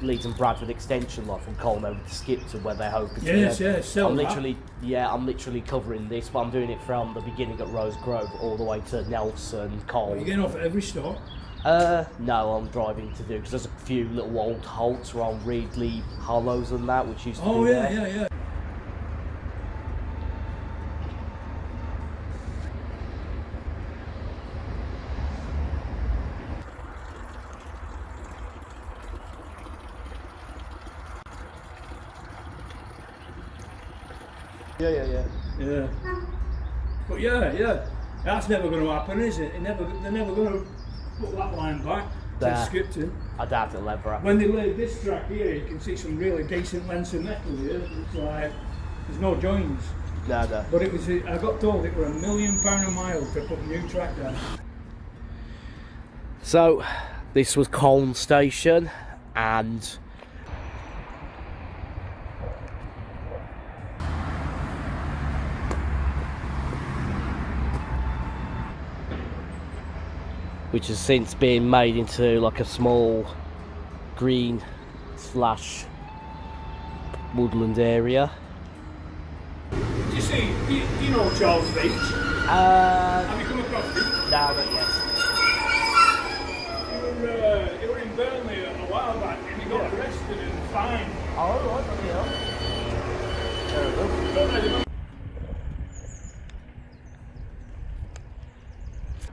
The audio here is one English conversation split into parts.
Leeds and Bradford extension line from Colne over to Skipton, where they're hoping to. I'm literally covering this, but I'm doing it from the beginning at Rose Grove all the way to Nelson, Colne. Are you getting off at every stop? No, I'm driving to do, because there's a few little old halts around Reedley Hollows and that, which used to be there. Yeah. Yeah. But yeah. That's never going to happen, is it? They're never going to put that line back to Skipton. I doubt it'll ever happen. When they laid this track here, you can see some really decent lengths of metal here. It's like there's no joins. No. But it was. I got told it were £1 million a mile to put a new track down. So, this was Colne Station, and which has since been made into like a small green / woodland area. Do you know Charles Beach? Have you come across it? No, but yes. You were in Burnley a while back and you got arrested and fined. Oh, right, Fair enough.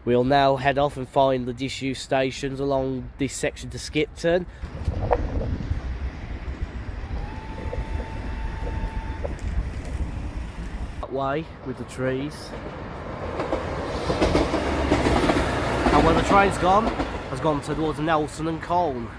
We'll now head off and find the disused stations along this section to Skipton. That way with the trees. And where the train's gone, has gone towards Nelson and Colne.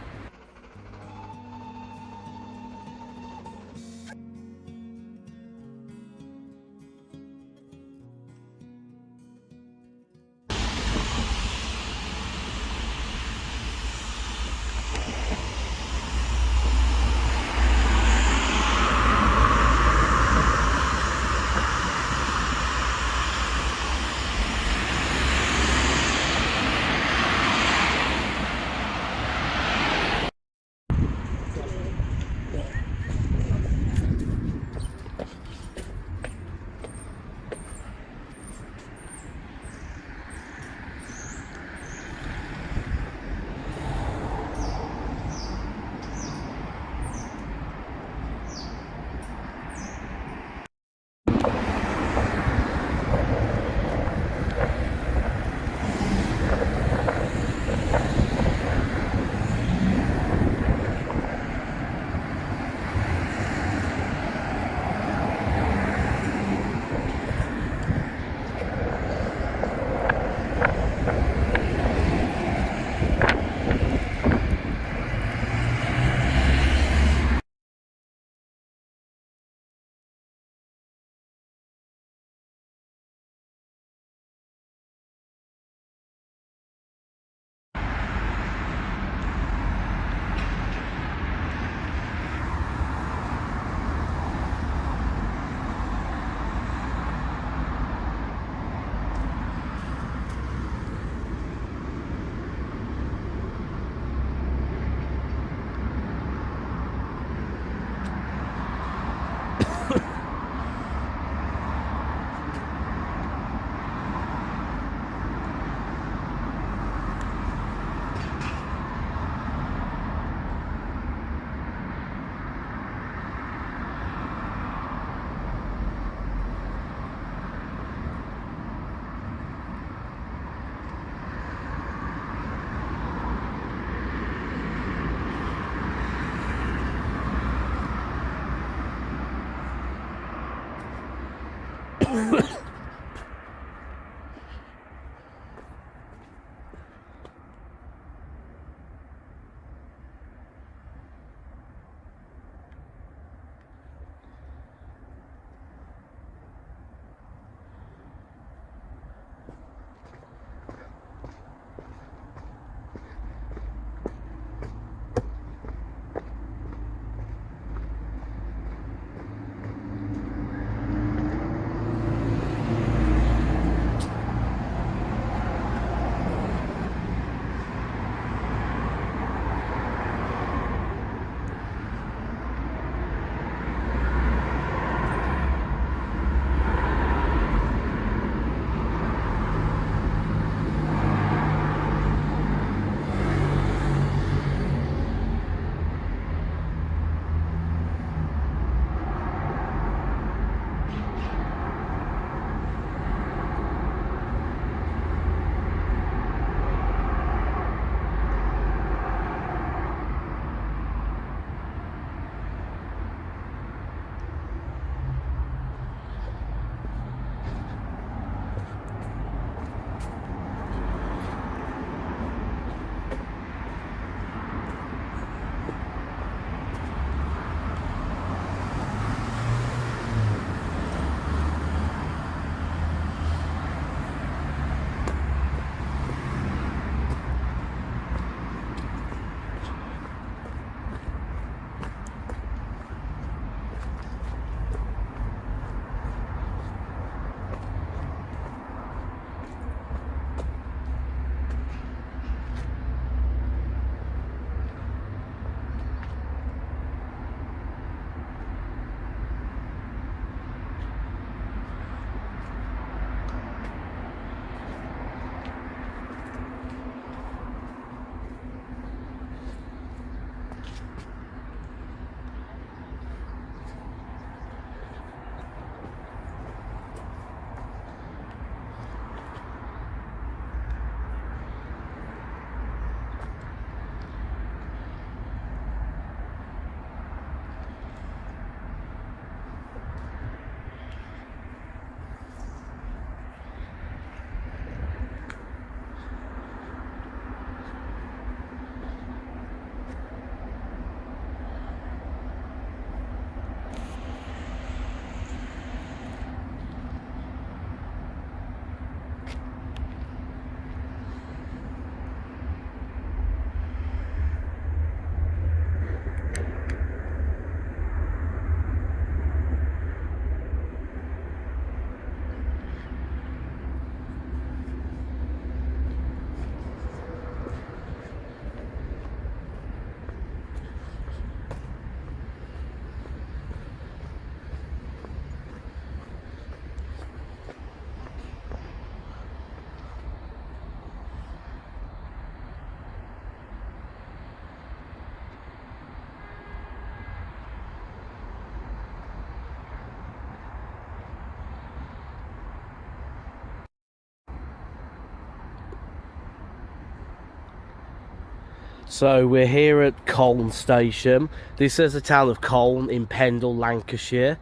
So we're here at Colne station. This is the town of Colne in Pendle, Lancashire.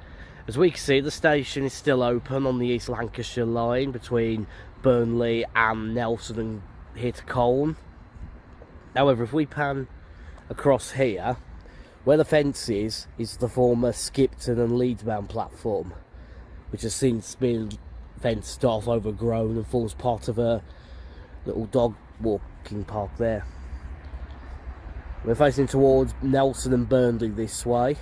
As we can see, the station is still open on the East Lancashire Line between Burnley and Nelson and here to Colne. However, if we pan across here, where the fence is the former Skipton and Leedsbound platform, which has since been fenced off, overgrown, and forms part of a little dog walking park there. We're facing towards Nelson and Burnley this way,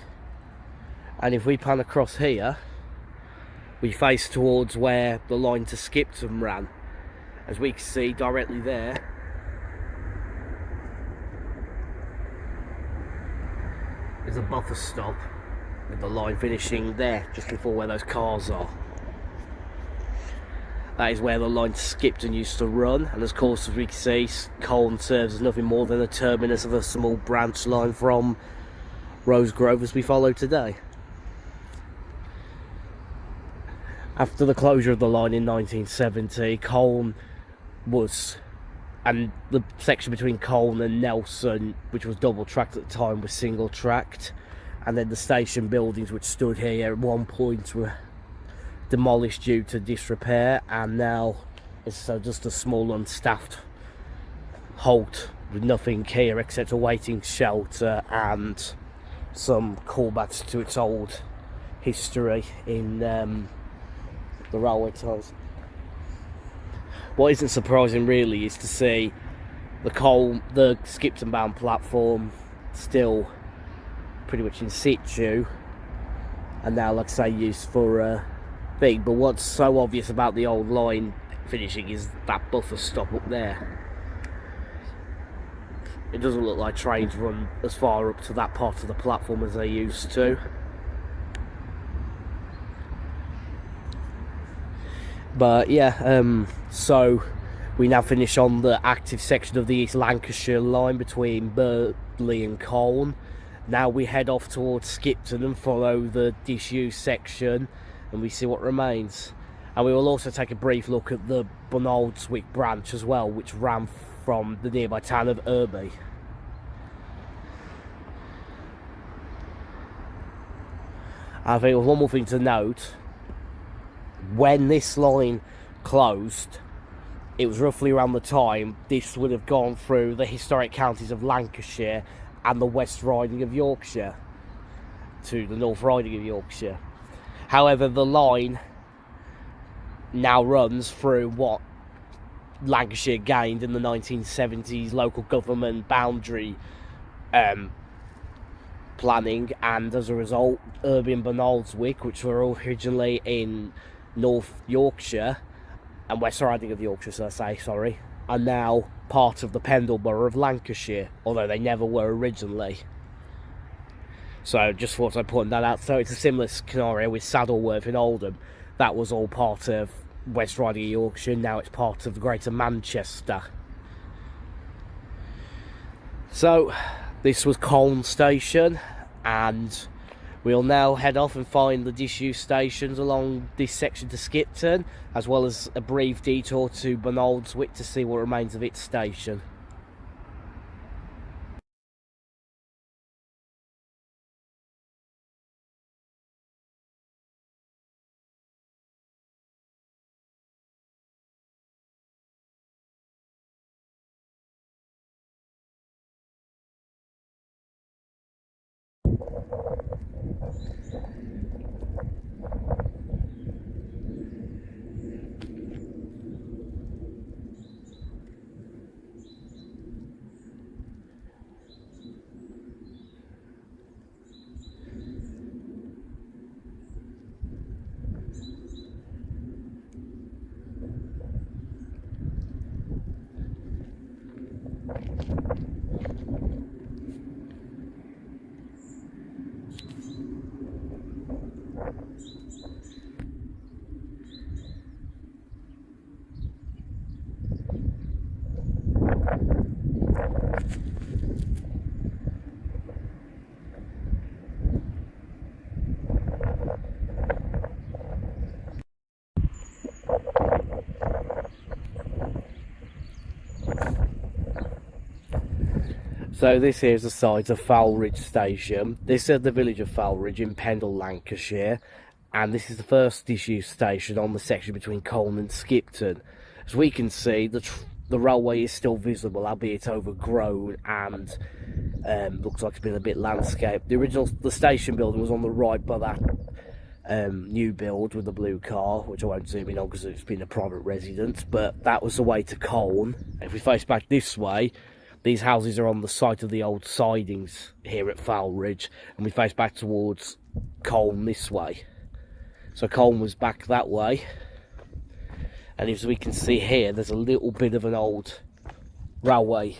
and if we pan across here, we face towards where the line to Skipton ran. As we can see directly there, there's a buffer stop with the line finishing there, just before where those cars are. That is where the line to Skipton used to run, and of course, as we can see, Colne serves as nothing more than a terminus of a small branch line from Rosegrove as we follow today. After the closure of the line in 1970, Colne was, and the section between Colne and Nelson, which was double tracked at the time, was single tracked, and then the station buildings which stood here at one point were demolished due to disrepair, and now it's just a small unstaffed halt with nothing here except a waiting shelter and some callbacks to its old history in the railway ties. What isn't surprising really is to see the Skipton bound platform still pretty much in situ, and now, like I say, used for thing. But what's so obvious about the old line finishing is that buffer stop up there. It doesn't look like trains run as far up to that part of the platform as they used to. But yeah, so we now finish on the active section of the East Lancashire Line between Burnley and Colne. Now we head off towards Skipton and follow the disused section, and we see what remains. And we will also take a brief look at the Barnoldswick branch as well, which ran from the nearby town of Earby. I think one more thing to note: when this line closed, it was roughly around the time this would have gone through the historic counties of Lancashire and the West Riding of Yorkshire to the North Riding of Yorkshire. However, the line now runs through what Lancashire gained in the 1970s local government boundary planning, and as a result, Earby and Barnoldswick, which were originally in North Yorkshire and West Riding of Yorkshire, are now part of the Pendle borough of Lancashire, although they never were originally. So just thought I'd point that out. So it's a similar scenario with Saddleworth in Oldham. That was all part of West Riding of Yorkshire, now it's part of Greater Manchester. So this was Colne station, and we'll now head off and find the disused stations along this section to Skipton, as well as a brief detour to Barnoldswick to see what remains of its station. So this here is the site of Fowlridge Station. This is the village of Fowlridge in Pendle, Lancashire, and this is the first disused station on the section between Colne and Skipton. As we can see, the railway is still visible, albeit overgrown, and looks like it's been a bit landscaped. The station building was on the right by that new build with the blue car, which I won't zoom in on because it's been a private residence, but that was the way to Colne. If we face back this way, these houses are on the site of the old sidings here at Fowlridge, and we face back towards Colne this way. So Colne was back that way, and as we can see here, there's a little bit of an old railway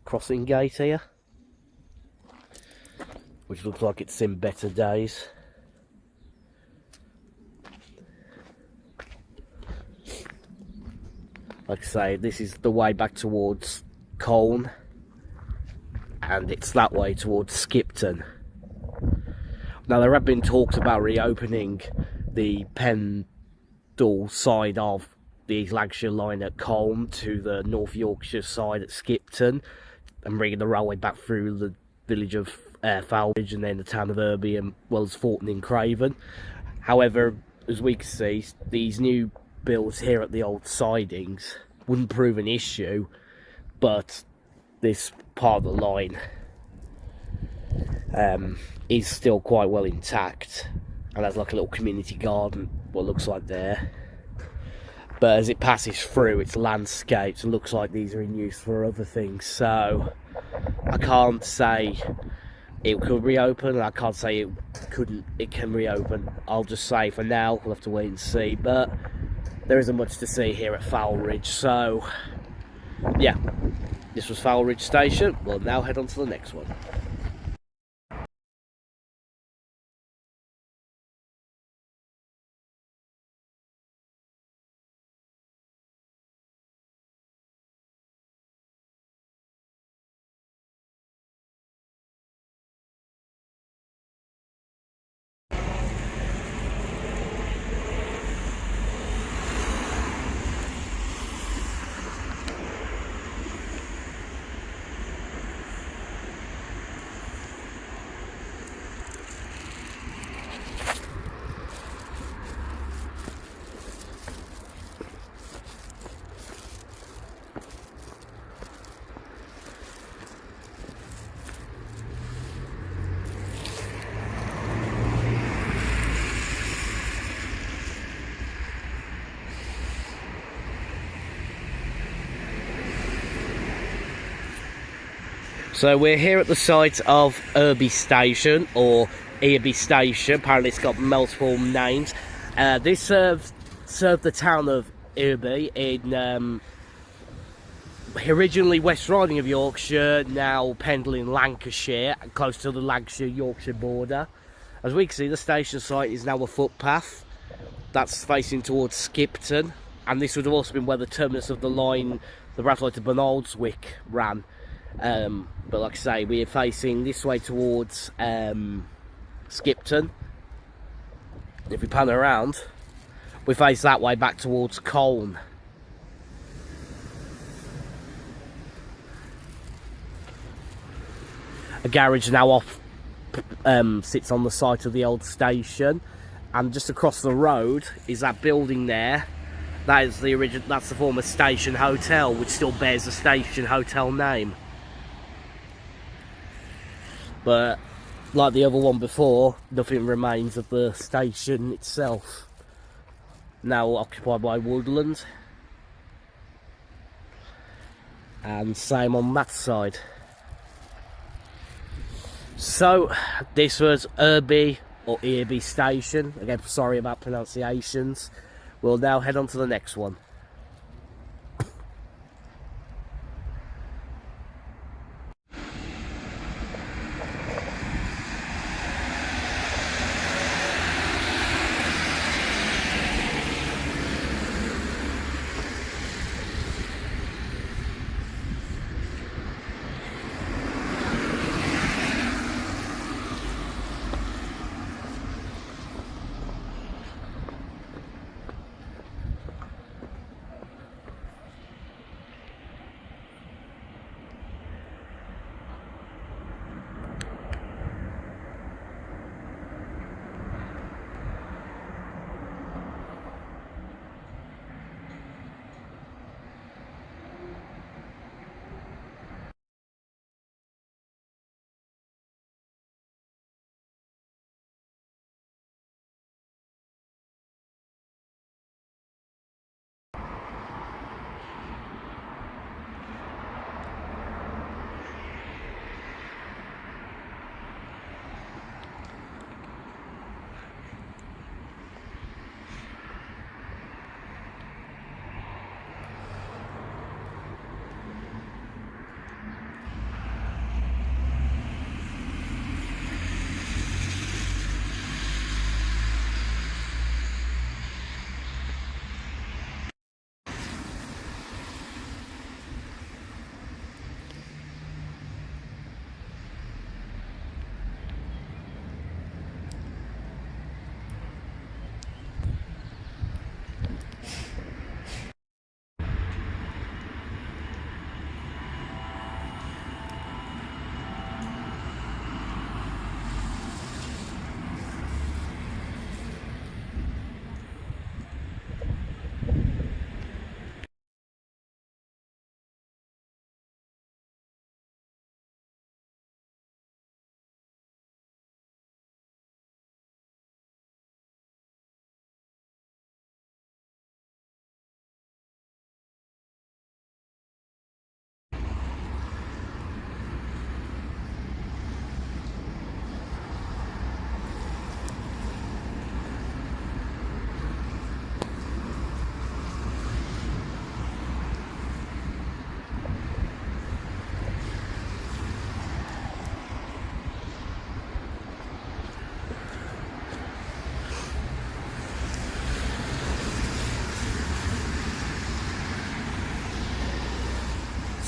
crossing gate here, which looks like it's seen better days. Like I say, this is the way back towards Colne, and it's that way towards Skipton. Now, there have been talks about reopening the Pendle side of the East Lancashire Line at Colne to the North Yorkshire side at Skipton, and bringing the railway back through the village of Fowlridge and then the town of Earby and well as Thornton in Craven. However, as we can see, these new builds here at the old sidings wouldn't prove an issue, but this part of the line is still quite well intact, and has like a little community garden, what looks like there. But as it passes through, it's landscaped and looks like these are in use for other things. So I can't say it could reopen, and I can't say it can reopen. I'll just say for now we'll have to wait and see. But there isn't much to see here at Fowlridge, so yeah, this was Fowlridge Station. We'll now head on to the next one. So we're here at the site of Earby Station, or Earby Station. Apparently it's got multiple names. This served the town of Earby in originally West Riding of Yorkshire, now Pendle in Lancashire, close to the Lancashire-Yorkshire border. As we can see, the station site is now a footpath that's facing towards Skipton, and this would have also been where the terminus of the line, the Earby to Barnoldswick, ran. But like I say, we're facing this way towards Skipton. If we pan around, we face that way back towards Colne. A garage now off sits on the site of the old station, and just across the road is that building there. That is that's the former station hotel, which still bears the station hotel name. But like the other one before, nothing remains of the station itself. Now occupied by woodland. And same on that side. So this was Earby or Earby Station. Again, sorry about pronunciations. We'll now head on to the next one.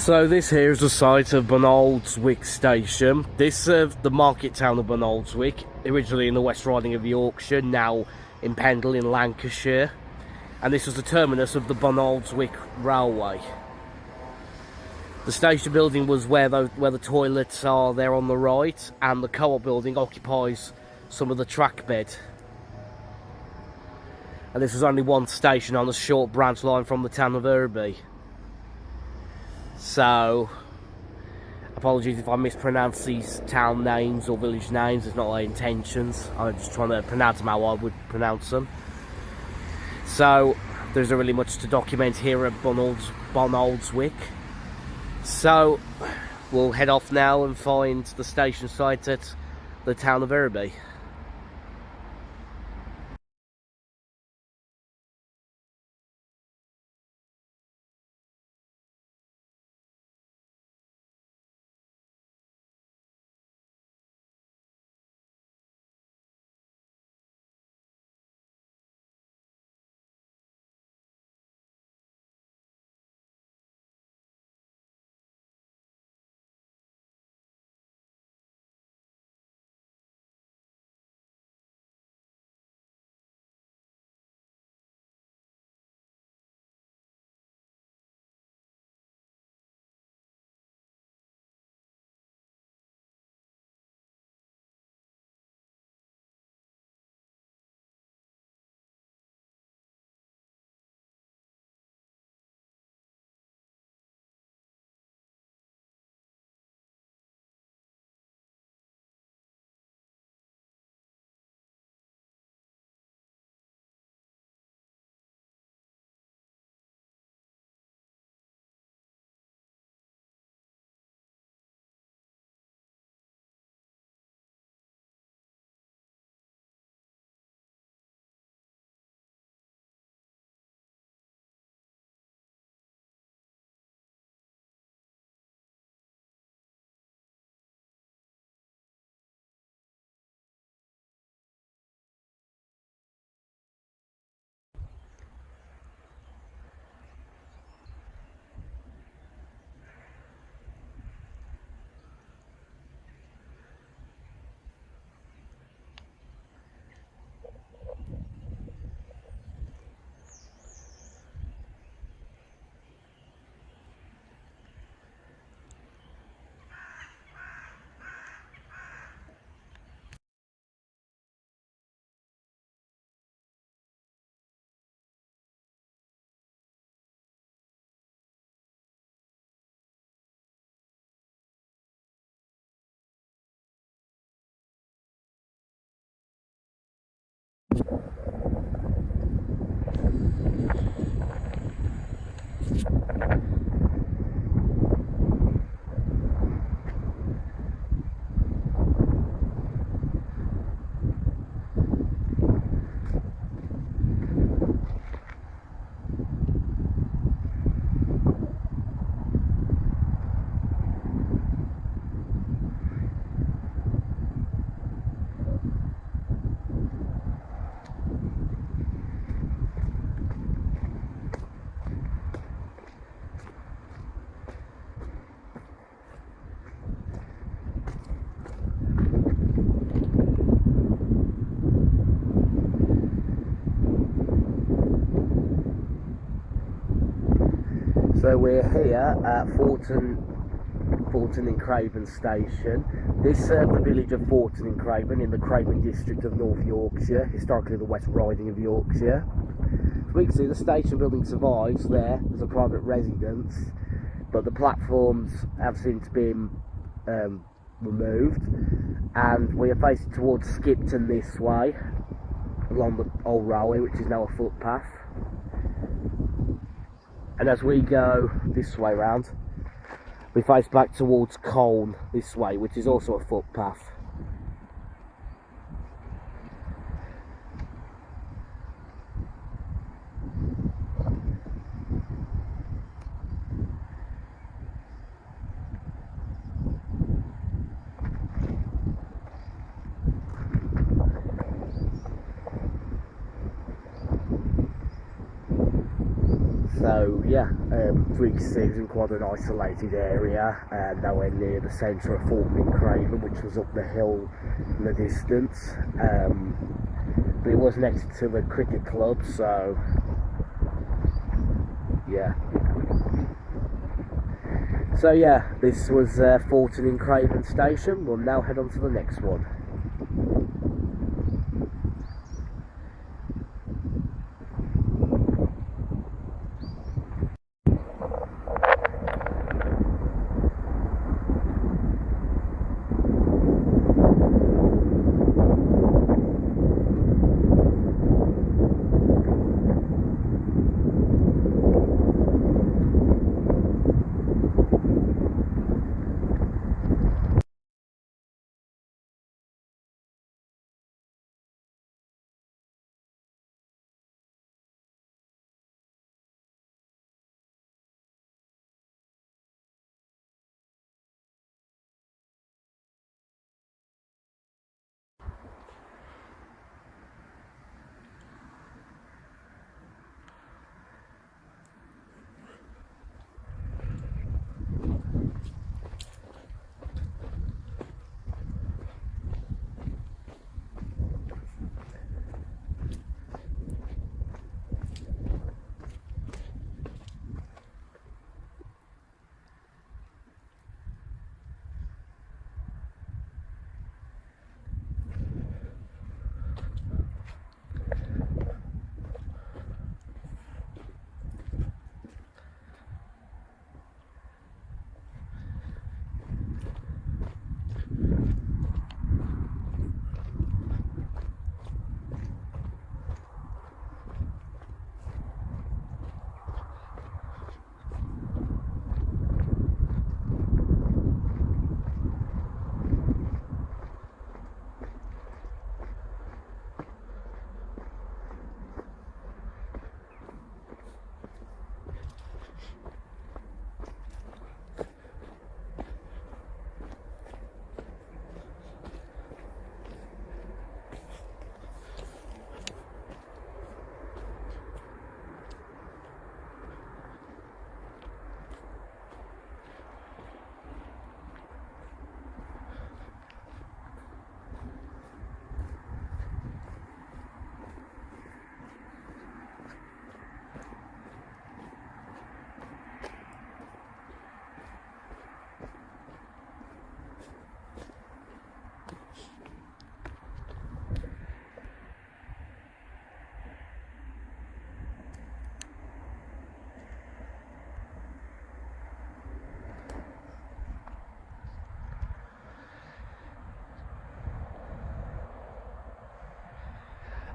So this here is the site of Barnoldswick Station. This served the market town of Barnoldswick, originally in the West Riding of Yorkshire, now in Pendle in Lancashire. And this was the terminus of the Barnoldswick Railway. The station building was where the toilets are there on the right, and the co-op building occupies some of the track bed. And this was only one station on a short branch line from the town of Earby. So, apologies if I mispronounce these town names or village names, it's not my intentions. I'm just trying to pronounce them how I would pronounce them. So, there isn't really much to document here at Barnoldswick. So, we'll head off now and find the station site at the town of Earby. So we're here at Forton in Craven Station. This served the village of Forton in Craven in the Craven district of North Yorkshire, historically the West Riding of Yorkshire. As we can see, the station building survives there as a private residence, but the platforms have since been removed, and we are facing towards Skipton this way, along the old railway, which is now a footpath. And as we go this way round, we face back towards Colne this way, which is also a footpath. So yeah, we can see it was in quite an isolated area, nowhere near the centre of Thornton in Craven, which was up the hill in the distance. But it was next to the cricket club, so yeah. So yeah, this was Thornton in Craven station. We'll now head on to the next one.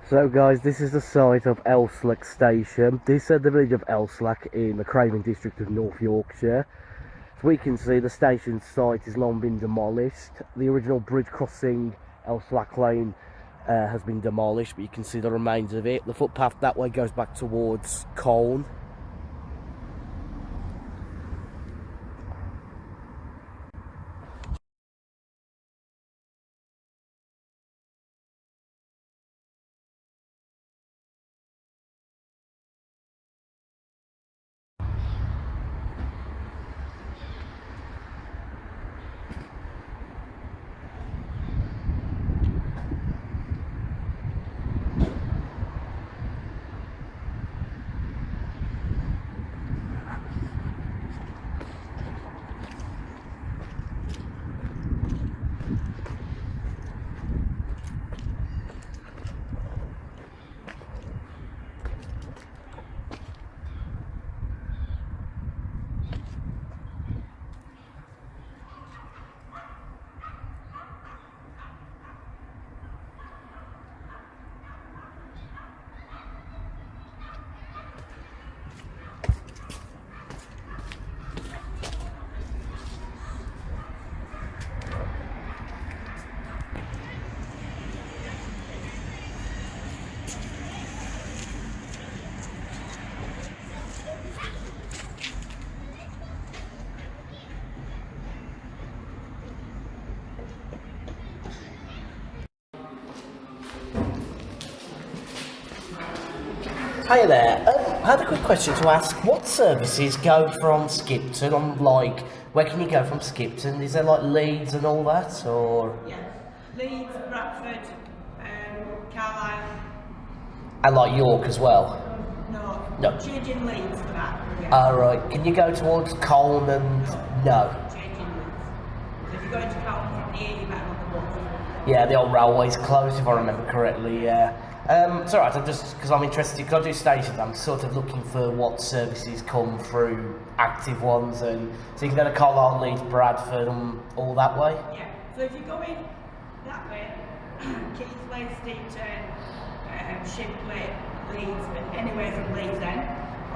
So guys, this is the site of Elslack Station. This is the village of Elslack in the Craven district of North Yorkshire. As we can see, the station site has long been demolished. The original bridge crossing Elslack Lane has been demolished, but you can see the remains of it. The footpath that way goes back towards Colne. Hi there, I had a quick question to ask. What services go from Skipton? On like, where can you go from Skipton? Is there like Leeds and all that, or? Yeah, Leeds, Bradford, Carlisle. And like York as well? No. Changing Leeds for that. Yeah. Alright, can you go towards Colne and... No. Changing Leeds. So if you're going to Colne from here, you better look at the Yeah, the old railway's closed if I remember correctly, yeah. It's alright, I'm just, because I'm interested, because I do stations, I'm sort of looking for what services come through active ones, and so you can go to Carlisle, Leeds, Bradford, and all that way? Yeah, so if you're going that way, Keighley, Steepton, Shipley, Leeds, anywhere from Leeds then,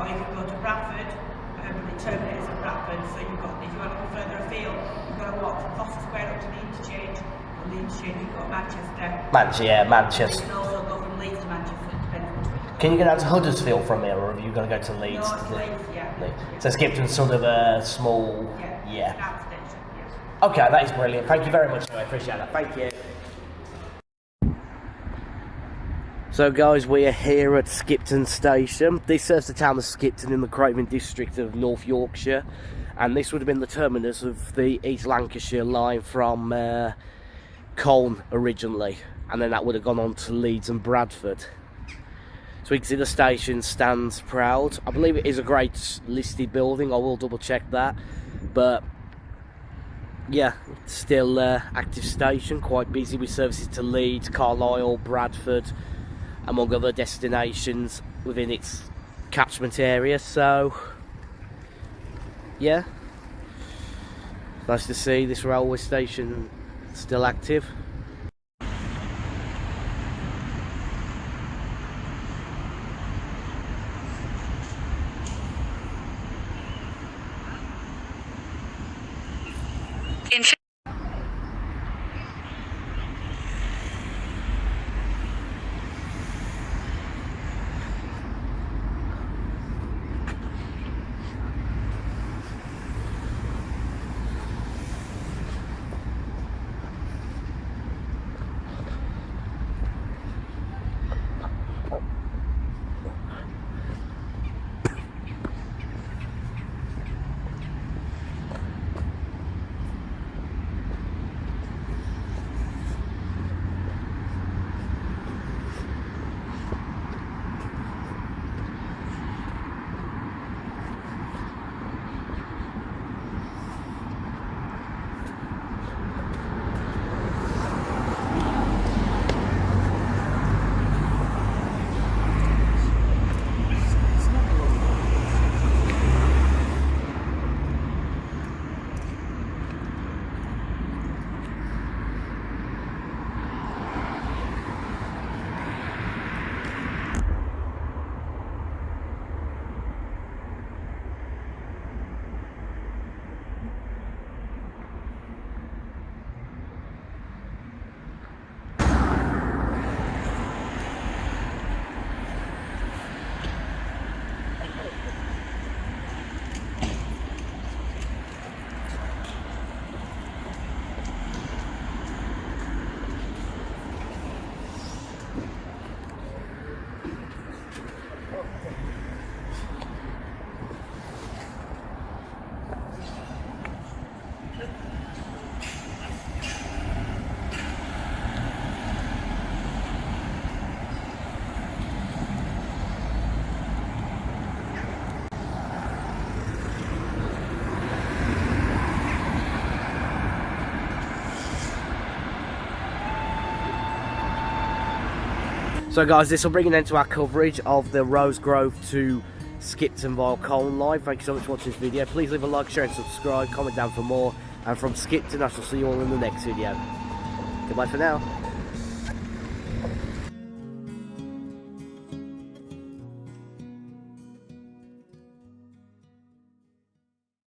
or you can go to Bradford, but it terminates at Bradford, so you've got, if you want to go further afield, you've got to walk from Foster Square up to the interchange, from the interchange you've got Manchester. Yeah, Manchester. You can also go from Leeds to Manchester, depending on which way. Can you get down to Huddersfield from here, or have you got to go to Leeds? No, it's Leeds, yeah. Leeds. So Skipton's sort of a small... Yeah. Outstation, yeah. Okay, that is brilliant. Thank you very much. I appreciate that. Thank you. So guys, we are here at Skipton Station. This serves the town of Skipton in the Craven district of North Yorkshire, and this would have been the terminus of the East Lancashire Line from Colne originally, and then that would have gone on to Leeds and Bradford. So we can see the station stands proud. I believe it is a great listed building. I will double check that, but yeah, it's still active station, quite busy with services to Leeds, Carlisle, Bradford, among other destinations within its catchment area. So yeah, nice to see this railway station still active. So guys, this will bring an end to our coverage of the Rosegrove to Skipton via Colne line. Thank you so much for watching this video. Please leave a like, share and subscribe, comment down for more. And from Skipton, I shall see you all in the next video. Goodbye for now.